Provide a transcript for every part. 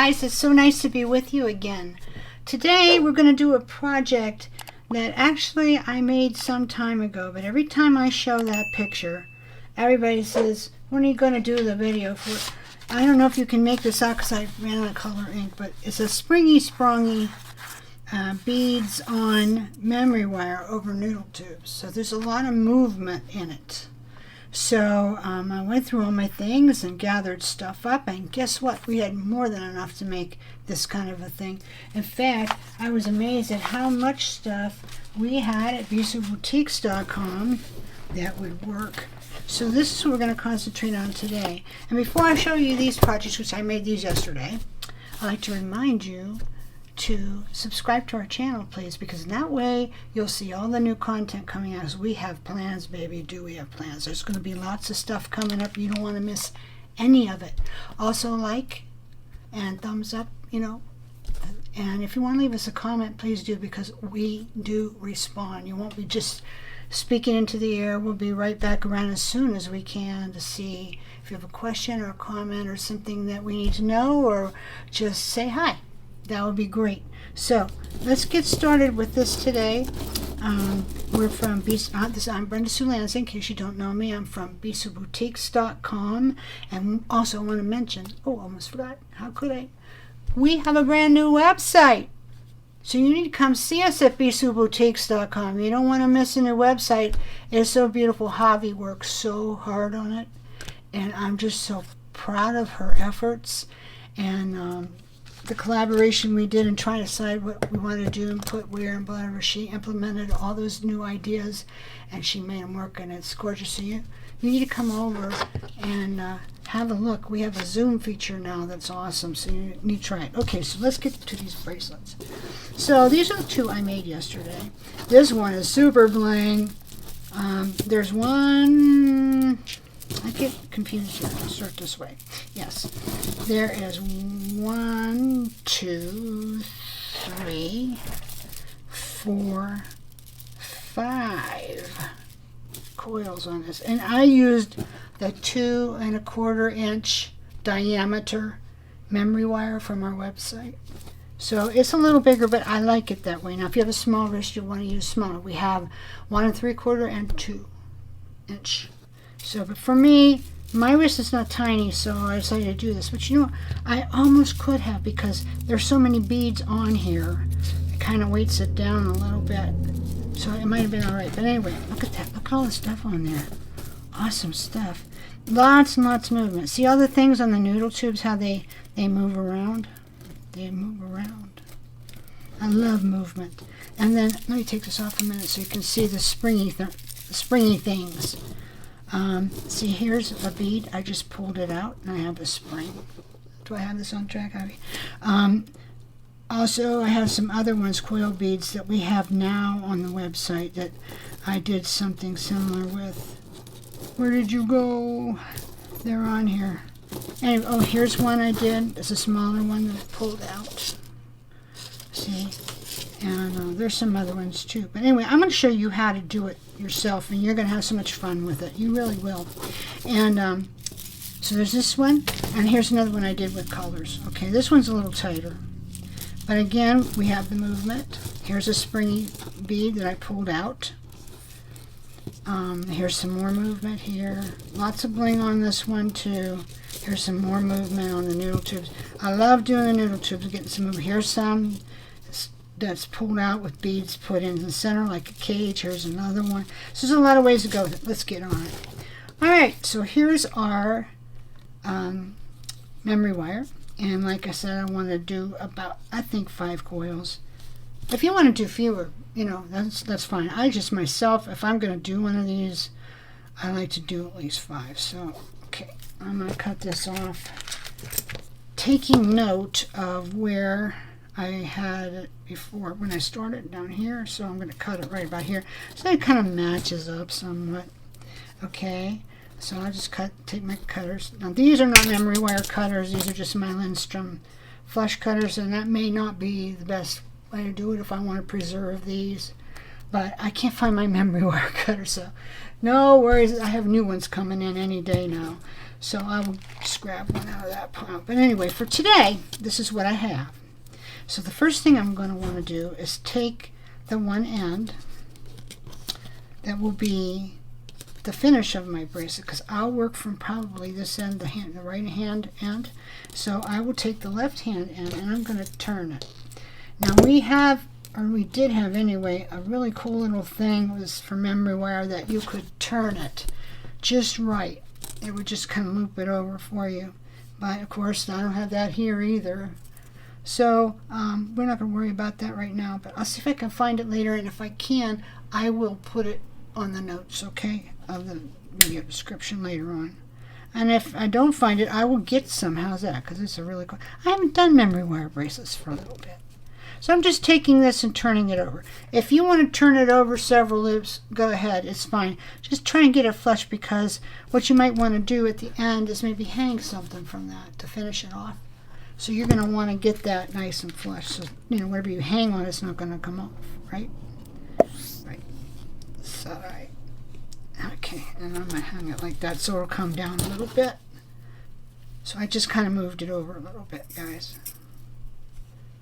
guys, it's so nice to be with you again. Today we're going to do a project that actually I made some time ago, but every time I show that picture, everybody says, when are you going to do the video for it? I don't know if you can make this out because I ran out of color ink, but it's a springy beads on memory wire over noodle tubes. So there's a lot of movement in it. So I went through all my things and gathered stuff up, and guess what? We had more than enough to make this kind of a thing. In fact, I was amazed at how much stuff we had at beadsboutiques.com that would work. So this is what we're going to concentrate on today. And before I show you these projects, which I made these yesterday, I'd like to remind you to subscribe to our channel, please, because in that way you'll see all the new content coming out. As we have plans, baby, do we have plans. There's going to be lots of stuff coming up. You don't want to miss any of it. Also, like and thumbs up, and if you want to leave us a comment, please do, because we do respond. You won't be just speaking into the air. We'll be right back around as soon as we can to see if you have a question or a comment or something that we need to know, or just say hi. That would be great. So let's get started with this today. We're from I'm Brenda Sue Lansing. In case you don't know me, I'm from beadsboutiques.com. And also I want to mention, almost forgot, how could I? We have a brand new website. So you need to come see us at beadsboutiques.com. You don't want to miss a new website. It's so beautiful. Javi works so hard on it, and I'm just so proud of her efforts and the collaboration we did in trying to decide what we wanted to do and put where and whatever. She implemented all those new ideas and she made them work, and it's gorgeous. So you need to come over and have a look. We have a Zoom feature now that's awesome, so you need to try it. Okay, so let's get to these bracelets. So these are the two I made yesterday. This one is super bling. There's one, I get confused here. I'll start this way. Yes, there is 1, 2, 3, 4, 5 coils on this, and I used the 2 1/4 inch diameter memory wire from our website. So it's a little bigger, but I like it that way. Now, if you have a small wrist, you want to use smaller. We have 1 3/4 and 2 inch. So, but for me, my wrist is not tiny, so I decided to do this. But I almost could have, because there's so many beads on here. It kind of weights it down a little bit. So it might have been all right. But anyway, look at that. Look at all the stuff on there. Awesome stuff. Lots and lots of movement. See all the things on the noodle tubes, how they move around? They move around. I love movement. And then, let me take this off a minute so you can see the springy things. See, here's a bead. I just pulled it out, and I have the spring. Do I have this on track, Javi? Also, I have some other ones, coil beads, that we have now on the website that I did something similar with. Where did you go? They're on here. Anyway, here's one I did. It's a smaller one that I pulled out. See? And there's some other ones too. But anyway, I'm going to show you how to do it yourself, and you're going to have so much fun with it. You really will. And so there's this one, and here's another one I did with colors. Okay, this one's a little tighter. But again, we have the movement. Here's a springy bead that I pulled out. Here's some more movement here. Lots of bling on this one too. Here's some more movement on the noodle tubes. I love doing the noodle tubes, getting some movement. Here's some that's pulled out with beads put in the center like a cage. Here's another one. So there's a lot of ways to go with it. Let's get on it. All right, so here's our memory wire. And like I said, I want to do about, I think, 5 coils. If you want to do fewer, that's fine. I just myself, if I'm going to do one of these, I like to do at least 5. So, okay, I'm going to cut this off, taking note of where I had it before when I started down here. So I'm going to cut it right about here. So it kind of matches up somewhat. Okay. So I'll just take my cutters. Now these are not memory wire cutters. These are just my Lindstrom flush cutters, and that may not be the best way to do it if I want to preserve these. But I can't find my memory wire cutter, so no worries. I have new ones coming in any day now. So I will just grab one out of that pile. But anyway, for today, this is what I have. So the first thing I'm going to want to do is take the one end that will be the finish of my bracelet, because I'll work from probably this end, the right hand end. So I will take the left hand end and I'm going to turn it. Now we did have anyway, a really cool little thing was for memory wire that you could turn it just right. It would just kind of loop it over for you. But of course I don't have that here either. So we're not going to worry about that right now, but I'll see if I can find it later, and if I can, I will put it on the notes, okay, of the video description later on. And if I don't find it, I will get some. How's that? Because it's a really cool. I haven't done memory wire bracelets for a little bit. So I'm just taking this and turning it over. If you want to turn it over several loops, go ahead. It's fine. Just try and get it flush, because what you might want to do at the end is maybe hang something from that to finish it off. So you're going to want to get that nice and flush. So, you know, whatever you hang on, it's not going to come off, right? Right. So, all right. Okay, and I'm going to hang it like that so it'll come down a little bit. So I just kind of moved it over a little bit, guys.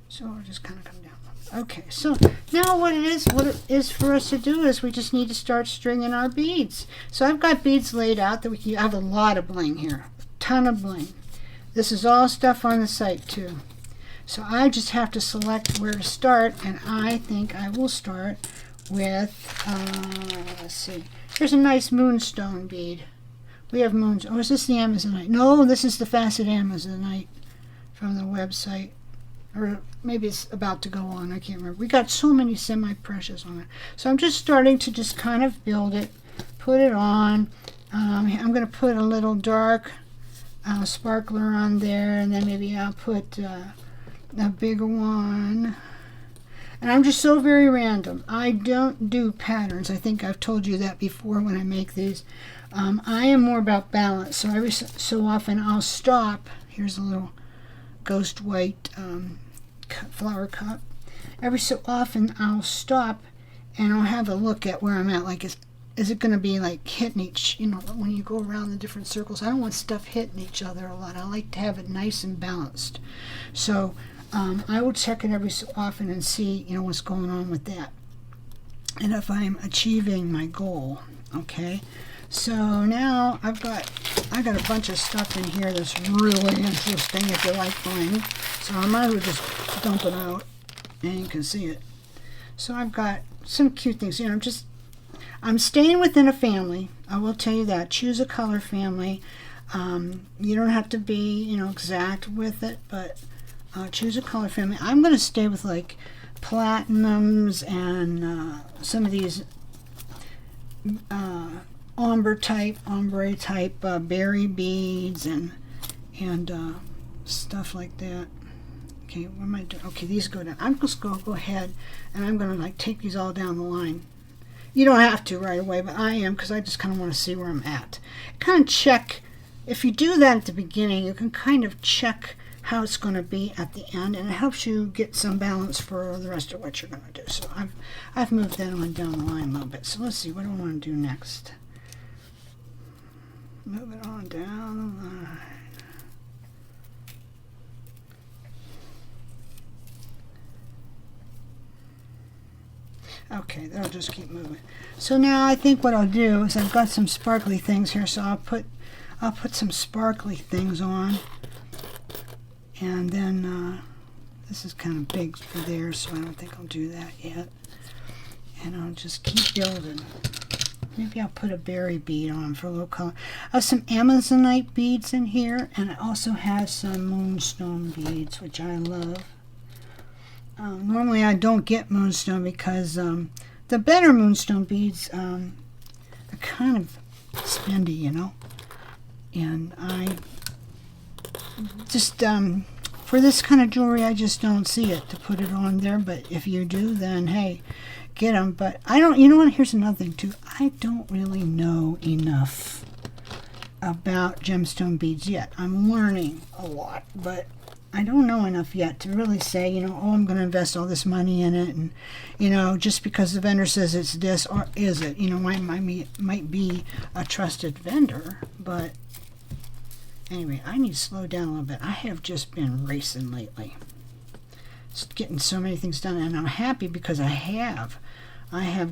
So it'll just kind of come down. Okay, so now what it is for us to do is we just need to start stringing our beads. So I've got beads laid out that we can have a lot of bling here, a ton of bling. This is all stuff on the site too. So I just have to select where to start, and I think I will start with, let's see, here's a nice moonstone bead. We have moons. Oh, is this the Amazonite? No, this is the Facet Amazonite from the website. Or maybe it's about to go on. I can't remember. We got so many semi-precious on it. So I'm just starting to just kind of build it, put it on. I'm going to put a little dark sparkler on there, and then maybe I'll put a bigger one. And I'm just so very random. I don't do patterns. I think I've told you that before when I make these. I am more about balance. So every so often I'll stop. Here's a little ghost white flower cup. Every so often I'll stop and I'll have a look at where I'm at. Like, is it going to be like hitting each, you know, when you go around the different circles? I don't want stuff hitting each other a lot. I like to have it nice and balanced. So I will check it every so often and see, you know, what's going on with that, and if I'm achieving my goal. Okay, so now I got a bunch of stuff in here that's really interesting if you like bling. So I might as well just dump it out and you can see it. So I've got some cute things. You know, I'm staying within a family. I will tell you that. Choose a color family. You don't have to be, you know, exact with it, but choose a color family. I'm going to stay with like platinums and some of these ombre type berry beads and stuff like that. Okay, what am I doing? Okay, these go down. I'm just going to go ahead and I'm going to like take these all down the line. You don't have to right away, but I am, because I just kind of want to see where I'm at. Kind of check. If you do that at the beginning, you can kind of check how it's going to be at the end, and it helps you get some balance for the rest of what you're going to do. So I've moved that one down the line a little bit. So let's see, what do I want to do next? Move it on down the line. Okay, that'll just keep moving. So now I think what I'll do is I've got some sparkly things here, so I'll put some sparkly things on. And then this is kind of big for there, so I don't think I'll do that yet. And I'll just keep building. Maybe I'll put a berry bead on for a little color. I have some Amazonite beads in here, and I also have some moonstone beads, which I love. Normally I don't get moonstone because the better moonstone beads are kind of spendy, you know. And I just for this kind of jewelry, I just don't see it to put it on there. But if you do, then hey, get them. But I don't. You know what? Here's another thing too. I don't really know enough about gemstone beads yet. I'm learning a lot, but I don't know enough yet to really say, you know, oh, I'm going to invest all this money in it, and you know, just because the vendor says it's this, or is it? You know, might be a trusted vendor, but Anyway, I need to slow down a little bit. I have just been racing lately. Just getting so many things done, and I'm happy because I have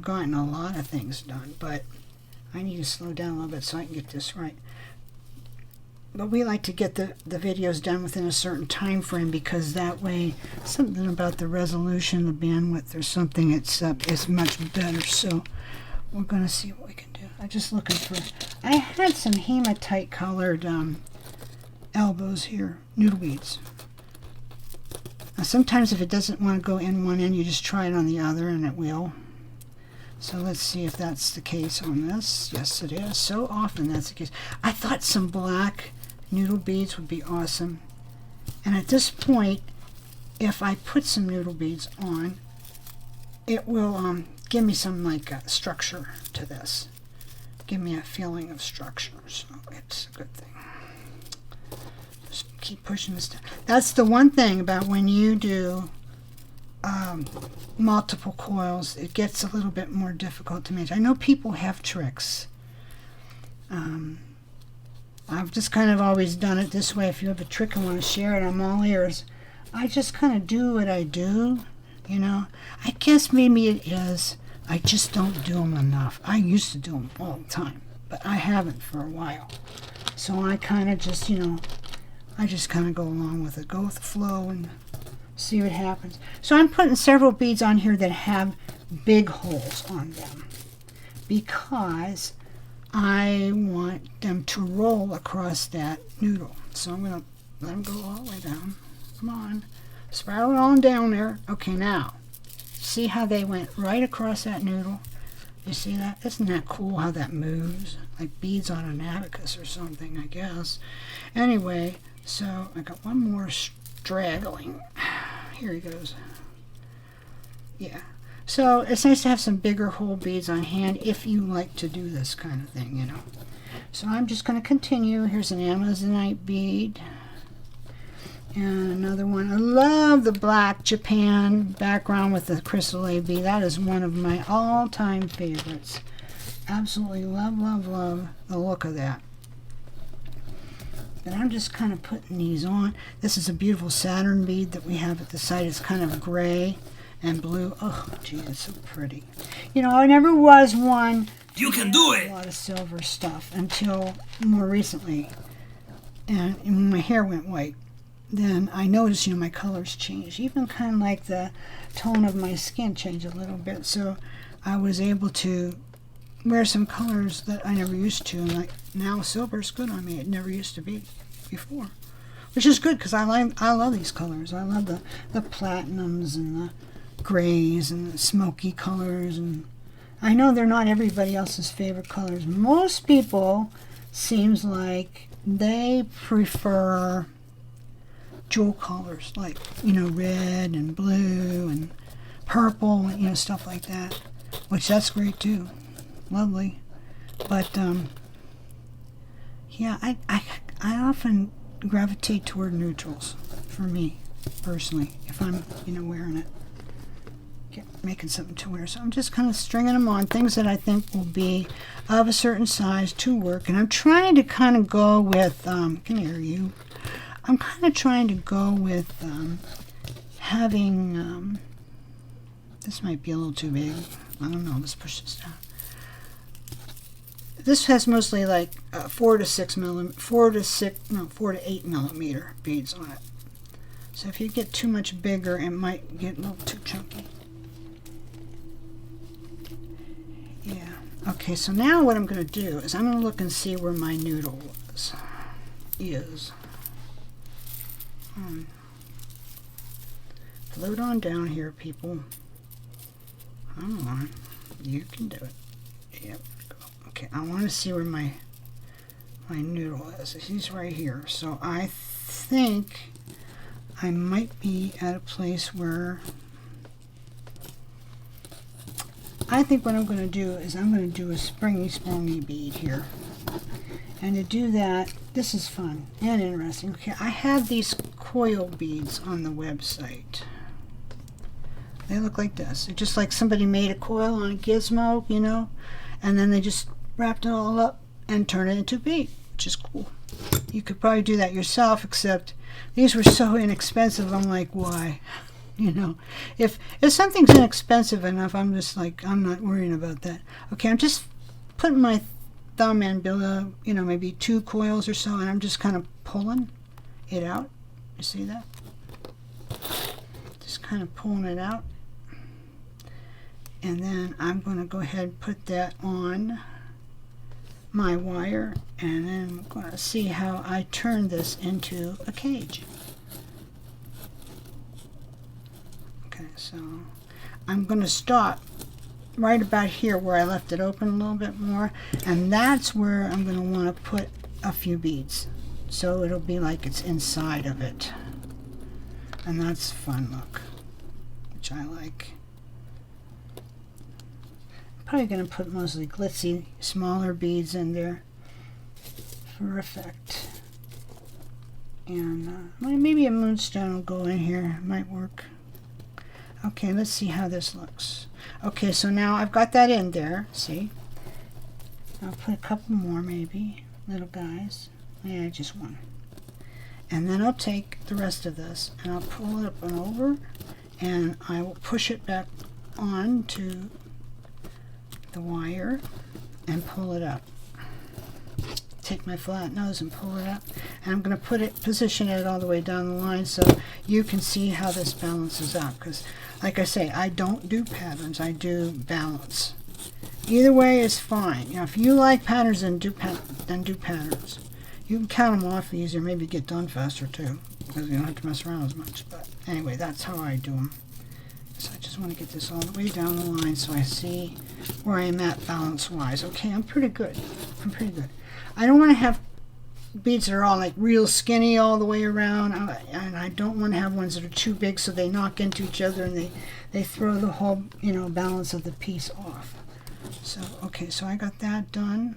gotten a lot of things done, but I need to slow down a little bit so I can get this right. But we like to get the videos done within a certain time frame, because that way something about the resolution, the bandwidth or something, it's much better. So we're going to see what we can do. I'm just looking for, I had some hematite colored elbows here, noodle beads. Now sometimes if it doesn't want to go in one end, you just try it on the other and it will. So let's see if that's the case on this. Yes, it is. So often that's the case. I thought some black noodle beads would be awesome. And at this point, if I put some noodle beads on, it will give me some like structure to this. Give me a feeling of structure. So it's a good thing. Just keep pushing this down. That's the one thing about when you do multiple coils, it gets a little bit more difficult to manage. I know people have tricks. I've just kind of always done it this way. If you have a trick and want to share it, I'm all ears. I just kind of do what I do, you know. I guess maybe it is I just don't do them enough. I used to do them all the time, but I haven't for a while. So I kind of just, you know, I just kind of go along with it, go with the flow and see what happens. So I'm putting several beads on here that have big holes on them because I want them to roll across that noodle. So I'm going to let them go all the way down. Come on. Spiral it on down there. Okay, now, see how they went right across that noodle? You see that? Isn't that cool how that moves? Like beads on an abacus or something, I guess. Anyway, so I got one more straggling. Here he goes. Yeah. So it's nice to have some bigger whole beads on hand if you like to do this kind of thing, you know. So I'm just going to continue. Here's an Amazonite bead. And another one. I love the black Japan background with the crystal AB. That is one of my all-time favorites. Absolutely love, love, love the look of that. But I'm just kind of putting these on. This is a beautiful Saturn bead that we have at the side. It's kind of gray and blue. Oh, gee, it's so pretty. You know, I never was one. You can do it! A lot of silver stuff until more recently. And when my hair went white, then I noticed, you know, my colors changed. Even kind of like the tone of my skin changed a little bit. So I was able to wear some colors that I never used to. And like now silver's good on me. It never used to be before. Which is good because I love these colors. I love the platinums and the grays and the smoky colors, and I know they're not everybody else's favorite colors. Most people seems like they prefer jewel colors, like, you know, red and blue and purple, you know, stuff like that, which that's great too. Lovely. But yeah, I often gravitate toward neutrals for me personally if I'm, you know, wearing it. Making something to wear. So I'm just kind of stringing them on, things that I think will be of a certain size to work. And I'm trying to kind of go with, come here you. I'm kind of trying to go with having, this might be a little too big. I don't know. Let's push this down. This has mostly like 4 to 8 millimeter beads on it. So if you get too much bigger, it might get a little too chunky. Yeah. Okay, so now what I'm going to do is I'm going to look and see where my noodle is. Float on down here, people. Come on. You can do it. Yep. Okay, I want to see where my noodle is. He's right here. So I think I might be at a place where I think what I'm going to do is I'm going to do a springy bead here. And to do that, this is fun and interesting. Okay, I have these coil beads on the website. They look like this. They're just like somebody made a coil on a gizmo, you know, and then they just wrapped it all up and turned it into a bead, which is cool. you could probably do that yourself, except these were so inexpensive. I'm like, why? You know, if something's inexpensive enough, I'm just like, I'm not worrying about that. Okay, I'm just putting my thumb in below, you know, maybe 2 coils or so, and I'm just kind of pulling it out. You see that? Just kind of pulling it out. And then I'm going to go ahead and put that on my wire, and then I'm going to see how I turn this into a cage. Okay, so I'm going to stop right about here where I left it open a little bit more, and that's where I'm going to want to put a few beads, so it'll be like it's inside of it, and that's a fun look, which I like. I'm probably going to put mostly glitzy smaller beads in there for effect, and maybe a moonstone will go in here, might work. Okay, let's see how this looks. Okay, so now I've got that in there, see? I'll put a couple more maybe, little guys. Yeah, just one. And then I'll take the rest of this and I'll pull it up and over, and I will push it back onto the wire and pull it up. Take my flat nose and pull it up, and I'm going to position it all the way down the line so you can see how this balances out, because like I say, I don't do patterns, I do balance. Either way is fine. You know, if you like patterns, then do patterns. You can count them off easier, maybe get done faster too, because you don't have to mess around as much. But anyway, that's how I do them. So I just want to get this all the way down the line so I see where I am at balance wise. Okay, I'm pretty good. I'm pretty good. I don't want to have beads that are all like real skinny all the way around, and I don't want to have ones that are too big so they knock into each other and they throw the whole, you know, balance of the piece off. So okay, so I got that done,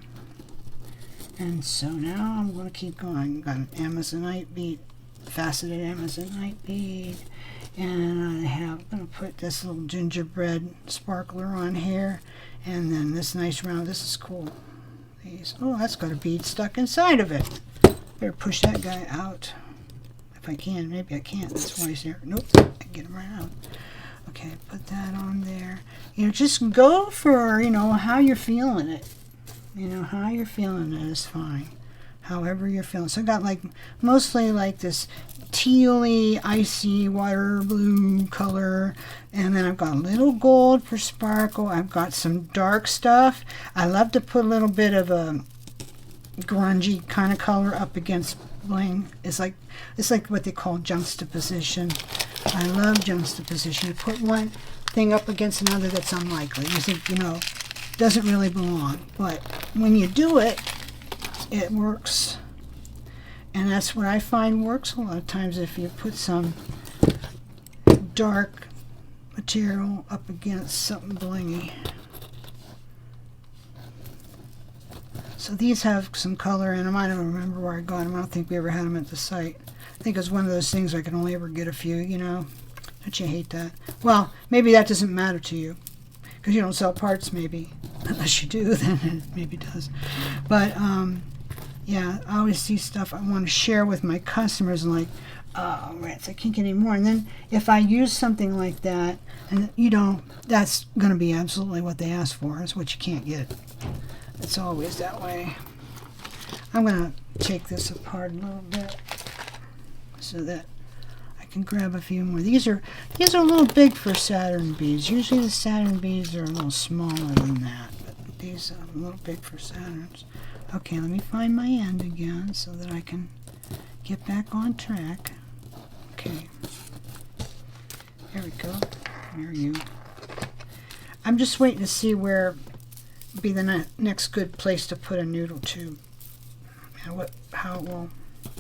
and so now I'm going to keep going. I've got an Amazonite bead, faceted Amazonite bead, and I'm going to put this little gingerbread sparkler on here, and then this nice round. This is cool. Oh, that's got a bead stuck inside of it. Better push that guy out if I can. Maybe I can't. That's why he's here. Nope, I can get him right out. Okay, put that on there. You know, just go for, you know, how you're feeling it. You know, how you're feeling it is fine. However you're feeling. So I got like mostly like this tealy, icy water blue color, and then I've got a little gold for sparkle. I've got some dark stuff. I love to put a little bit of a grungy kind of color up against bling. It's like what they call juxtaposition. I love juxtaposition. You put one thing up against another that's unlikely. You think, you know, doesn't really belong, but when you do it, it works. And that's what I find works a lot of times, if you put some dark material up against something blingy. So these have some color in them. I don't remember where I got them. I don't think we ever had them at the site. I think it's one of those things I can only ever get a few, you know. Don't you hate that? Well, maybe that doesn't matter to you, because you don't sell parts, maybe. Unless you do, then it maybe does. But, yeah, I always see stuff I want to share with my customers, and like, oh, rats, I can't get any more. And then if I use something like that, and you know, that's going to be absolutely what they ask for. It's what you can't get. It's always that way. I'm going to take this apart a little bit so that I can grab a few more. These are a little big for Saturn beads. Usually the Saturn beads are a little smaller than that, but these are a little big for Saturns. Okay, let me find my end again so that I can get back on track. Okay. There we go. There you. I'm just waiting to see where would be the next good place to put a noodle tube. And how it will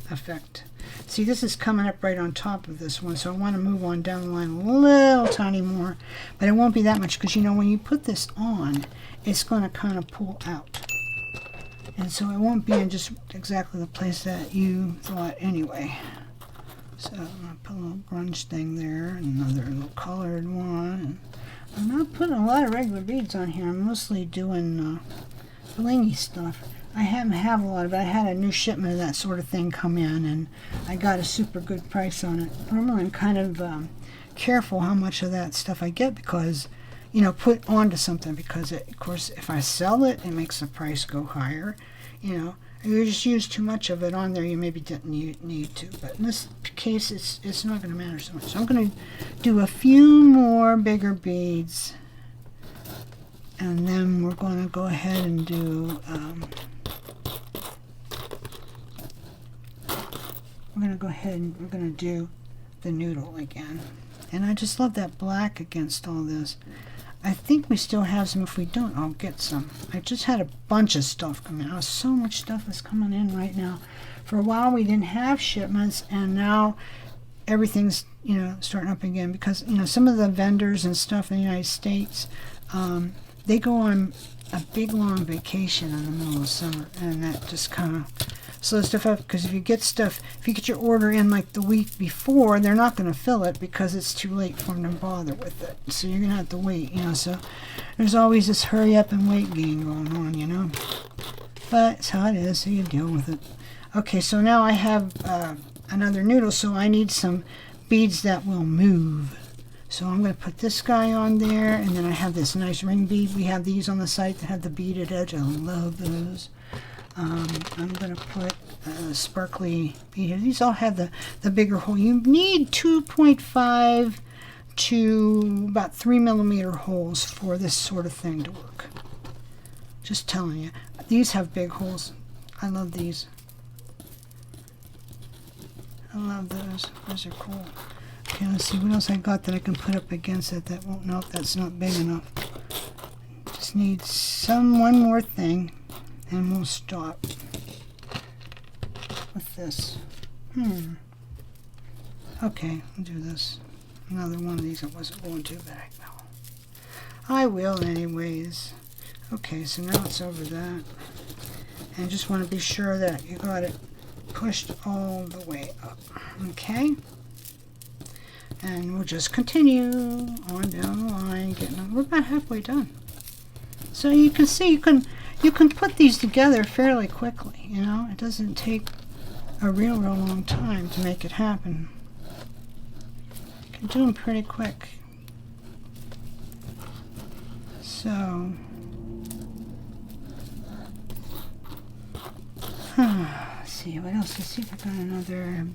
affect. See, this is coming up right on top of this one, so I want to move on down the line a little tiny more, but it won't be that much, because you know, when you put this on, it's going to kind of pull out. And so it won't be in just exactly the place that you thought anyway. So I'm going to put a little grunge thing there, and another little colored one. I'm not putting a lot of regular beads on here. I'm mostly doing blingy stuff. I haven't have a lot of it. I had a new shipment of that sort of thing come in, and I got a super good price on it. Normally I'm kind of careful how much of that stuff I get because, you know, put onto something because, of course, if I sell it, it makes the price go higher. You know, you just use too much of it on there, you maybe didn't need to. But in this case, it's not going to matter so much. So I'm going to do a few more bigger beads, and then we're going to go ahead and do. We're going to go ahead and we're going to do the noodle again. And I just love that black against all this. I think we still have some. If we don't, I'll get some. I just had a bunch of stuff coming out. So much stuff is coming in right now. For a while we didn't have shipments, and now everything's, you know, starting up again because, you know, some of the vendors and stuff in the United States, they go on a big long vacation in the middle of summer, and that just kind of slows stuff up because if you get your order in like the week before, they're not going to fill it because it's too late for them to bother with it. So you're going to have to wait, you know. So there's always this hurry up and wait game going on, you know. But it's how it is, so you deal with it. Okay, so now I have another noodle, so I need some beads that will move. So I'm going to put this guy on there, and then I have this nice ring bead. We have these on the site that have the beaded edge. I love those. I'm going to put a sparkly bead here. These all have the bigger hole. You need 2.5 to about 3 millimeter holes for this sort of thing to work. Just telling you. These have big holes. I love these. I love those. Those are cool. Okay, let's see what else I got that I can put up against it. That won't, nope, that's not big enough. Just need one more thing. And we'll stop with this. Okay, I'll do this. Another one of these I wasn't going to, but I will anyways. Okay, so now it's over that. And just want to be sure that you got it pushed all the way up. Okay? And we'll just continue on down the line. We're about halfway done. So you can see you can put these together fairly quickly, you know. It doesn't take a real long time to make it happen. You can do them pretty quick. So, let's see, what else? Let's see if I got another.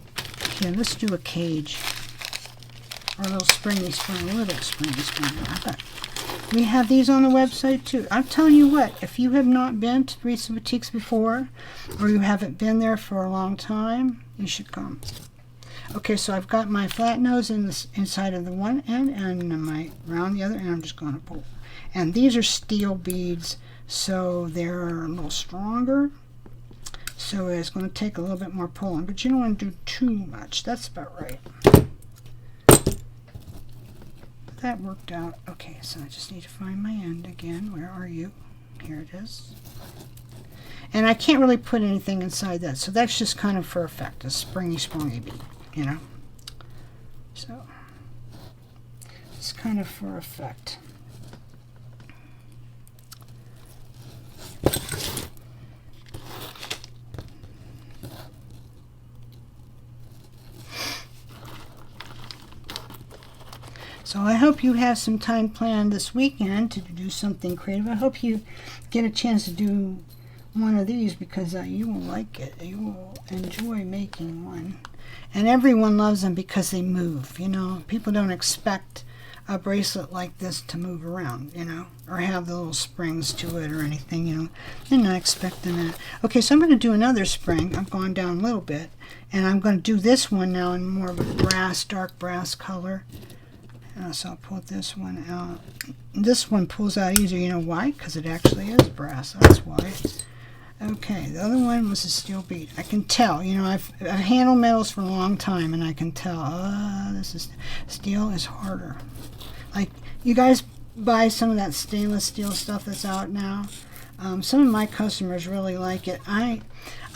Yeah, let's do a cage. Or a little springy spring, We have these on the website too. I'm telling you what, if you have not been to Teresa Boutiques before, or you haven't been there for a long time, you should come. Okay, so I've got my flat nose inside of the one end and my round the other, and I'm just going to pull. And these are steel beads, so they're a little stronger. So it's going to take a little bit more pulling, but you don't want to do too much. That's about right. That worked out. Okay, so I just need to find my end again. Where are you? Here it is. And I can't really put anything inside that, so that's just kind of for effect, a springy bead, you know. So it's kind of for effect. So I hope you have some time planned this weekend to do something creative. I hope you get a chance to do one of these because you will like it. You will enjoy making one. And everyone loves them because they move, you know. People don't expect a bracelet like this to move around, you know, or have the little springs to it or anything, you know. They're not expecting that. Okay, so I'm going to do another spring. I've gone down a little bit. And I'm going to do this one now in more of a brass, dark brass color. So I'll pull this one out. This one pulls out easier. You know why? Because it actually is brass. That's why. Okay, the other one was a steel bead. I can tell. You know, I've handled metals for a long time, and I can tell. This is steel is harder. Like you guys buy some of that stainless steel stuff that's out now. Some of my customers really like it. I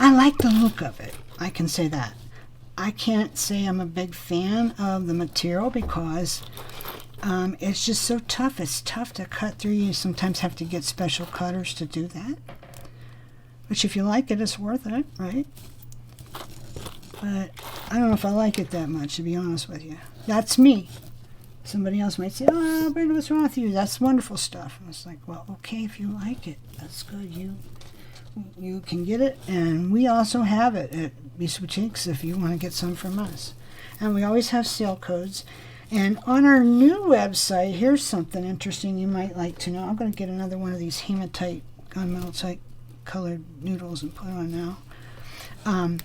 like the look of it. I can say that. I can't say I'm a big fan of the material because it's just so tough. It's tough to cut through. You sometimes have to get special cutters to do that. which if you like it, it's worth it, right? But I don't know if I like it that much, to be honest with you. That's me. Somebody else might say, oh, Brenda, what's wrong with you? That's wonderful stuff. And it's like, well, okay, if you like it, that's good. You can get it, and we also have it at Beads Boutiques if you want to get some from us. And we always have sale codes. And on our new website, here's something interesting you might like to know. I'm going to get another one of these hematite, gunmetal type colored noodles and put on now.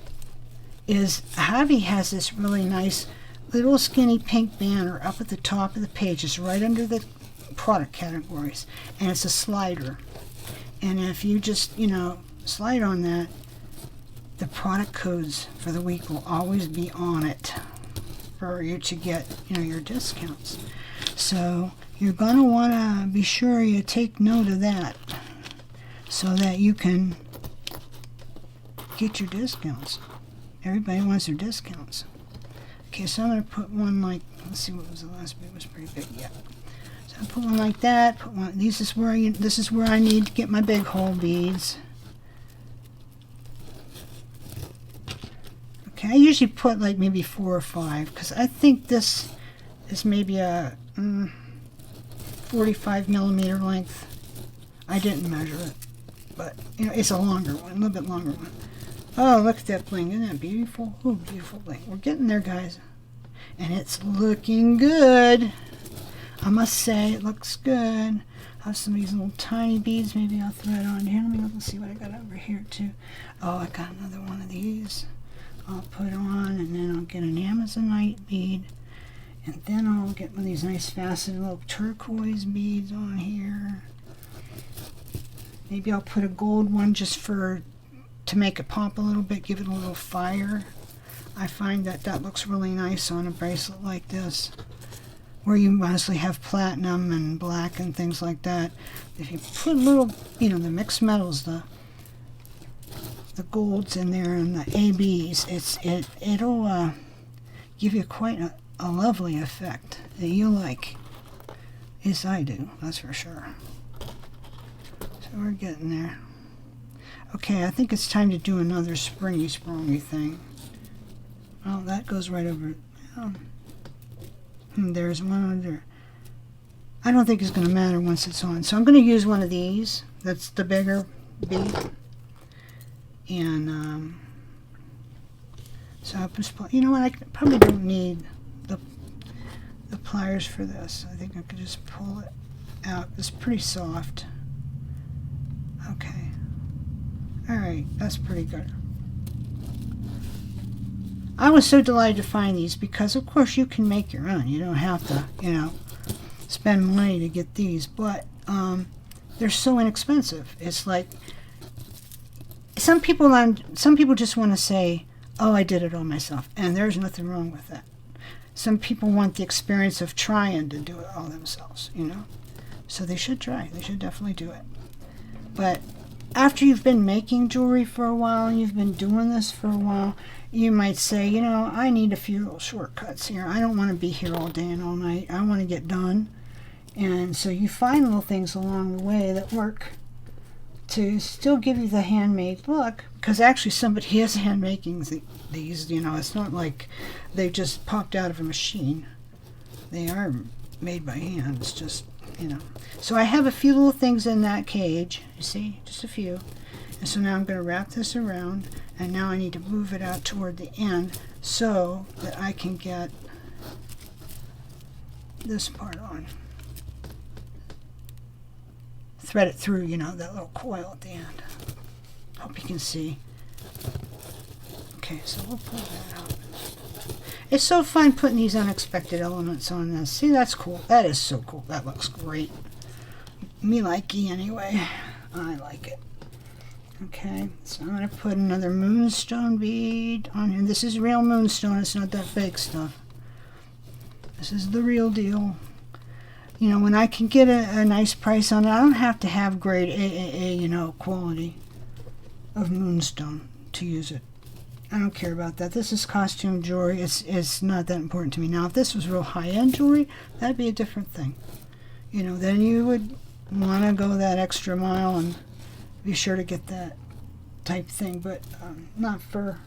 Is Javi has this really nice little skinny pink banner up at the top of the page. It's right under the product categories, and it's a slider. And if you just, slide on that, the product codes for the week will always be on it for you to get, your discounts. So you're going to want to be sure you take note of that so that you can get your discounts. Everybody wants their discounts. Okay, so I'm going to put one like, let's see, what was the last bit? It was pretty big, yeah. So I put one like that. Put one. This is where I need to get my big hole beads. Okay, I usually put like maybe 4 or 5 because I think this is maybe a 45 millimeter length. I didn't measure it, but it's a longer one, a little bit longer one. Oh, look at that bling. Isn't that beautiful? Oh, beautiful bling. We're getting there, guys. And it's looking good. I must say, it looks good. I have some of these little tiny beads. Maybe I'll thread on here. Let me look and see what I got over here, too. Oh, I got another one of these. I'll put on, and then I'll get an Amazonite bead. And then I'll get one of these nice faceted little turquoise beads on here. Maybe I'll put a gold one just to make it pop a little bit, give it a little fire. I find that looks really nice on a bracelet like this, where you mostly have platinum and black and things like that. If you put a little, the mixed metals, the golds in there and the ABs, it'll give you quite a lovely effect that you like. Yes, I do, that's for sure. So we're getting there. Okay, I think it's time to do another springy thing. Oh, that goes right over. There's one under. I don't think it's going to matter once it's on. So I'm going to use one of these. That's the bigger bead. And so I'll just, I probably don't need the pliers for this. I think I could just pull it out. It's pretty soft. Okay. Alright, that's pretty good. I was so delighted to find these because, of course, you can make your own. You don't have to, spend money to get these. But they're so inexpensive. It's like some people just want to say, "Oh, I did it all myself," and there's nothing wrong with that. Some people want the experience of trying to do it all themselves. So they should try. They should definitely do it. But after you've been making jewelry for a while and you've been doing this for a while, you might say, I need a few little shortcuts here. I don't want to be here all day and all night. I want to get done. And so you find little things along the way that work to still give you the handmade look, because actually somebody is hand making these. It's not like they just popped out of a machine. They are made by hand. It's just, So I have a few little things in that cage. You see? Just a few. And so now I'm going to wrap this around, and now I need to move it out toward the end so that I can get this part on. Thread it through, that little coil at the end. Hope you can see. Okay, so we'll pull that out. It's so fun putting these unexpected elements on this. See, that's cool. That is so cool. That looks great. Me likey anyway. I like it. Okay, so I'm going to put another moonstone bead on here. This is real moonstone. It's not that fake stuff. This is the real deal. When I can get a nice price on it, I don't have to have grade AAA, quality of moonstone to use it. I don't care about that. This is costume jewelry. It's not that important to me. Now, if this was real high-end jewelry, that'd be a different thing. Then you would want to go that extra mile and be sure to get that type thing, but not for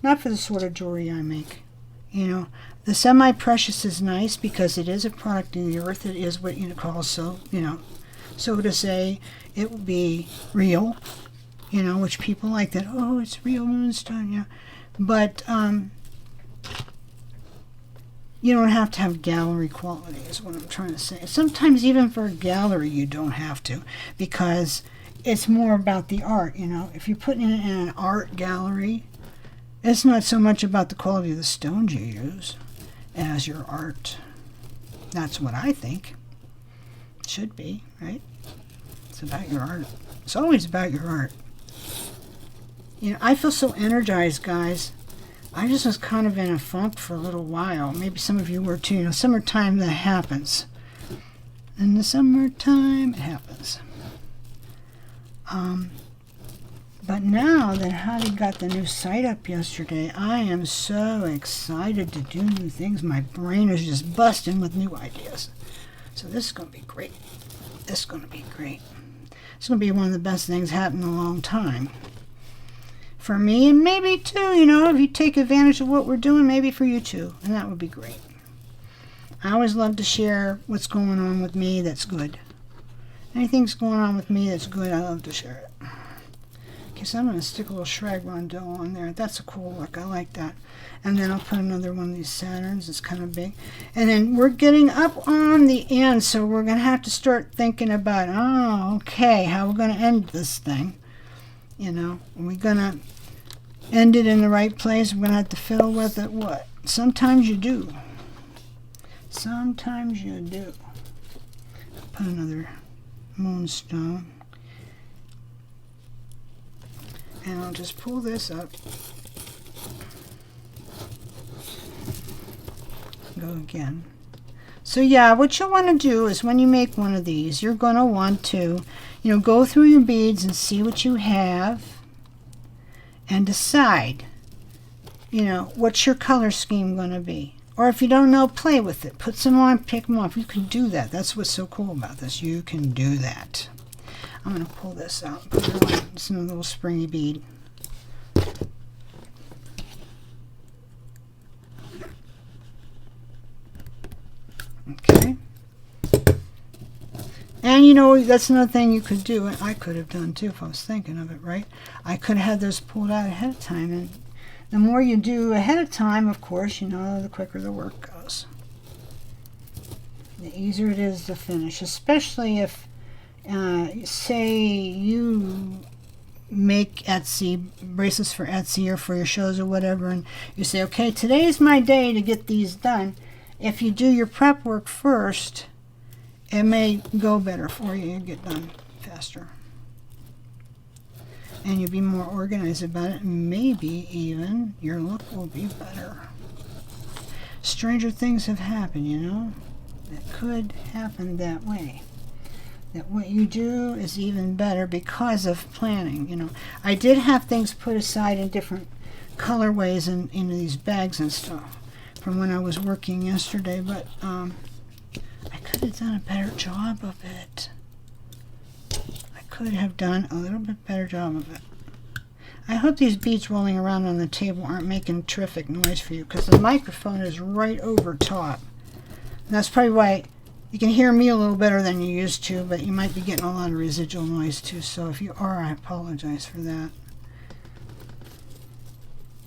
the sort of jewelry I make. You know, the semi-precious is nice because it is a product of the earth. It is what you call, so to say, it would be real, you know, which people like that. Oh, it's real moonstone, yeah. But you don't have to have gallery quality, is what I'm trying to say. Sometimes even for a gallery, you don't have to, because it's more about the art, you know. If you're putting it in an art gallery, it's not so much about the quality of the stones you use as your art. That's what I think. It should be, right? It's about your art. It's always about your art. You know, I feel so energized, guys. I just was kind of in a funk for a little while. Maybe some of you were too. You know, summertime, that happens. In the summertime, it happens. But now that Javi got the new site up yesterday, I am so excited to do new things. My brain is just busting with new ideas. So this is going to be great. This is going to be great. It's going to be one of the best things happened in a long time. For me, and maybe too, you know, if you take advantage of what we're doing, maybe for you too. And that would be great. I always love to share what's going on with me that's good. Anything's going on with me that's good, I love to share it. Okay, so I'm going to stick a little Shrag Rondeau on there. That's a cool look. I like that. And then I'll put another one of these Saturns. It's kind of big. And then we're getting up on the end, so we're going to have to start thinking about, oh, okay, how we're going to end this thing. You know, are we going to end it in the right place? We're going to have to fiddle with it. What? Sometimes you do. Sometimes you do. Put another moonstone. And I'll just pull this up. Go again. So yeah, what you'll want to do is when you make one of these, you're going to want to, you know, go through your beads and see what you have and decide, you know, what's your color scheme going to be. Or if you don't know, play with it. Put some on, pick them off. You can do that. That's what's so cool about this. You can do that. I'm going to pull this out and put it on. It's a little springy bead. Okay. And you know, that's another thing you could do, and I could have done too if I was thinking of it, right? I could have had those pulled out ahead of time, and the more you do ahead of time, of course, you know, the quicker the work goes. The easier it is to finish, especially if say you make Etsy bracelets for Etsy or for your shows or whatever, and you say, okay, today's my day to get these done. If you do your prep work first, it may go better for you and get done faster. And you'll be more organized about it, and maybe even your look will be better. Stranger things have happened, you know? That could happen that way. That what you do is even better because of planning, you know. I did have things put aside in different colorways in these bags and stuff from when I was working yesterday, but I could have done a better job of it. I could have done a little bit better job of it. I hope these beads rolling around on the table aren't making terrific noise for you, because the microphone is right over top. And that's probably why you can hear me a little better than you used to, but you might be getting a lot of residual noise too. So if you are, I apologize for that.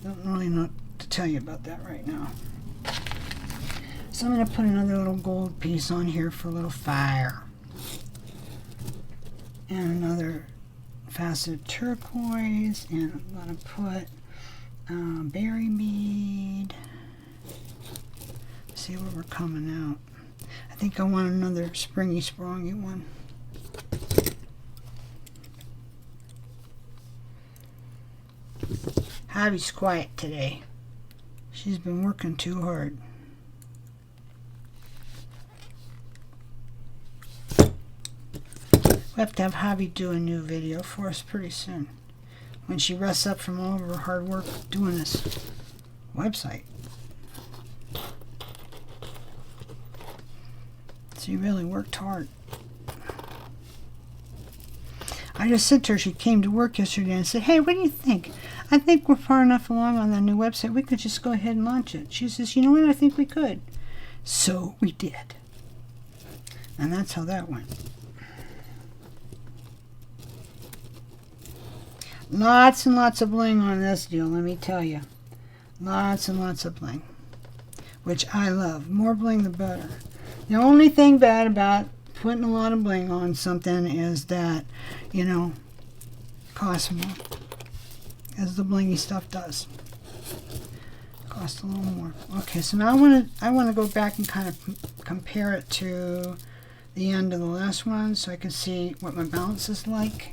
Don't really know what to tell you about that right now. So I'm going to put another little gold piece on here for a little fire. And another faceted turquoise. And I'm going to put berry bead. See where we're coming out. I think I want another springy, sprongy one. Javi's quiet today. She's been working too hard. We have to have Javi do a new video for us pretty soon, when she rests up from all of her hard work doing this website. She really worked hard. I just said to her, she came to work yesterday and said, hey, what do you think? I think we're far enough along on the new website. We could just go ahead and launch it. She says, you know what? I think we could. So we did. And that's how that went. Lots and lots of bling on this deal, let me tell you. Lots and lots of bling, which I love. More bling the better. The only thing bad about putting a lot of bling on something is that, you know, costs more, as the blingy stuff does. Costs a little more. Okay, so now I want to go back and kind of compare it to the end of the last one so I can see what my balance is like.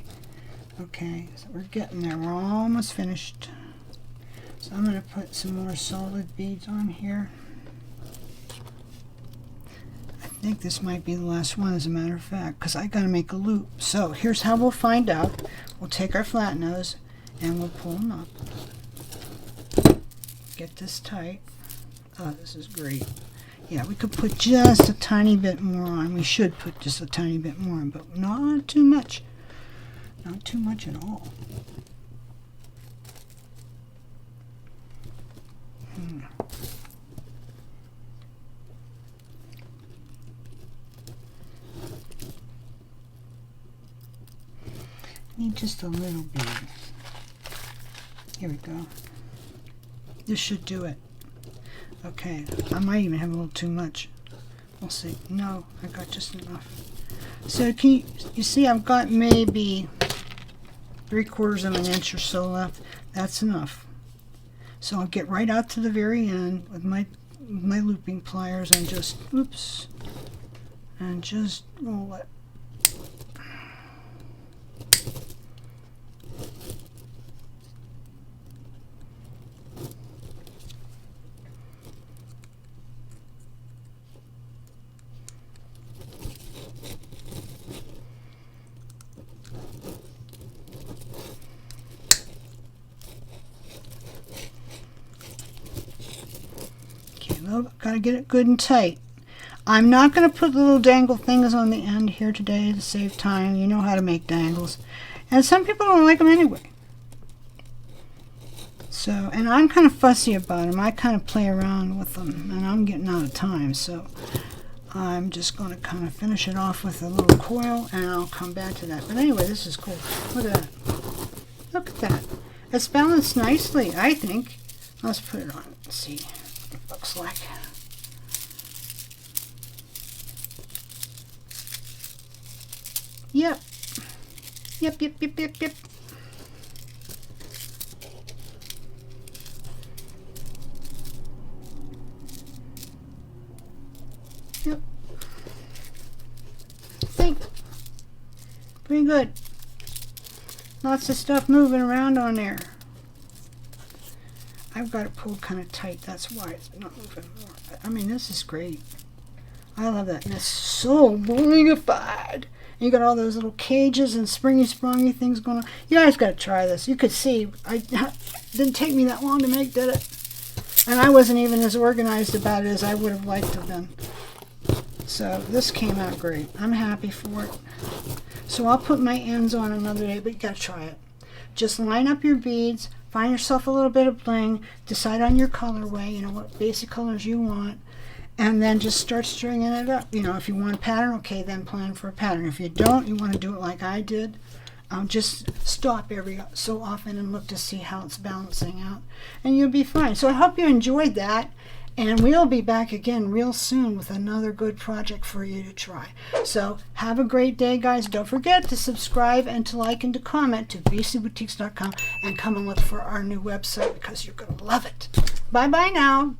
Okay, so we're getting there. We're almost finished. So I'm going to put some more solid beads on here. I think this might be the last one, as a matter of fact, because I got to make a loop. So here's how we'll find out. We'll take our flat nose and we'll pull them up. Get this tight. Oh, this is great. Yeah, we could put just a tiny bit more on. We should put just a tiny bit more on, but not too much. Not too much at all. Need just a little bit. Here we go. This should do it. Okay, I might even have a little too much. We'll see. No, I got just enough. So can you see I've got maybe 3/4 of an inch or so left. That's enough. So I'll get right out to the very end with my looping pliers and just, oops, and just roll it. Gotta get it good and tight. I'm not going to put little dangle things on the end here today to save time. You know how to make dangles. And some people don't like them anyway. So, and I'm kind of fussy about them. I kind of play around with them, and I'm getting out of time. So I'm just going to kind of finish it off with a little coil, and I'll come back to that. But anyway, this is cool. Look at that. Look at that. It's balanced nicely, I think. Let's put it on. Let's see what it looks like. Yep. Yep. Yep. Think. Pretty good. Lots of stuff moving around on there. I've got it pulled kind of tight. That's why it's not moving more. I mean, this is great. I love that. And it's so blingified. You got all those little cages and springy things going on. You guys got to try this. You could see, it didn't take me that long to make, did it? And I wasn't even as organized about it as I would have liked to have been. So this came out great. I'm happy for it. So I'll put my ends on another day, but you got to try it. Just line up your beads, find yourself a little bit of bling, decide on your colorway, you know, what basic colors you want. And then just start stringing it up. You know, if you want a pattern, okay, then plan for a pattern. If you don't, you want to do it like I did, just stop every so often and look to see how it's balancing out. And you'll be fine. So I hope you enjoyed that. And we'll be back again real soon with another good project for you to try. So have a great day, guys. Don't forget to subscribe and to like and to comment to bcboutiques.com and come and look for our new website because you're going to love it. Bye-bye now.